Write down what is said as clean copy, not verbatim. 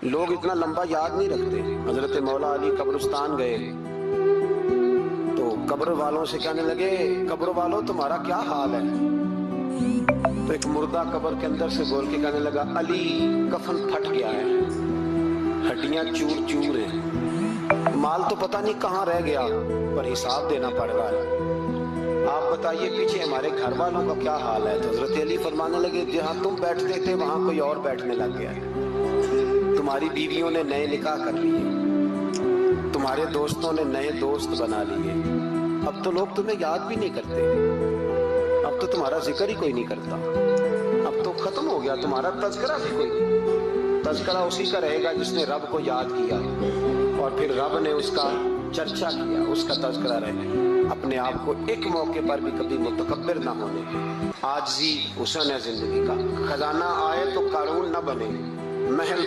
لوگ اتنا لمبا یاد نہیں رکھتے. حضرت مولا علی قبرستان گئے تو قبر والوں سے کہنے لگے قبر والوں تمہارا کیا حال ہے؟ تو ایک مردہ قبر کے اندر سے بول کے کہنے لگا علی کفن پھٹ گیا ہے، ہڈیاں چور چور ہیں، مال تو پتہ نہیں کہاں رہ گیا پر حساب دینا پڑ رہا ہے. آپ بتائیے پیچھے ہمارے گھر والوں کا کیا حال ہے؟ تو حضرت علی فرمانے لگے جہاں تم بیٹھتے تھے وہاں کوئی اور بیٹھنے لگ گیا ہے، تمہاری بیویوں نے نئے نکاح کر لیے، تمہارے دوستوں نے نئے دوست بنا لیے، اب تو لوگ تمہیں یاد بھی نہیں کرتے، اب تو تمہارا ذکر ہی کوئی نہیں کرتا، اب تو ختم ہو گیا تمہارا تذکرہ بھی کوئی نہیں. تذکرہ اسی کا رہے گا جس نے رب کو یاد کیا اور پھر رب نے اس کا چرچا کیا، اس کا تذکرہ رہے. اپنے آپ کو ایک موقع پر بھی کبھی متکبر نہ ہونے، عاجزی حسن ہے زندگی کا. خزانہ آئے تو قارون نہ بنے، محل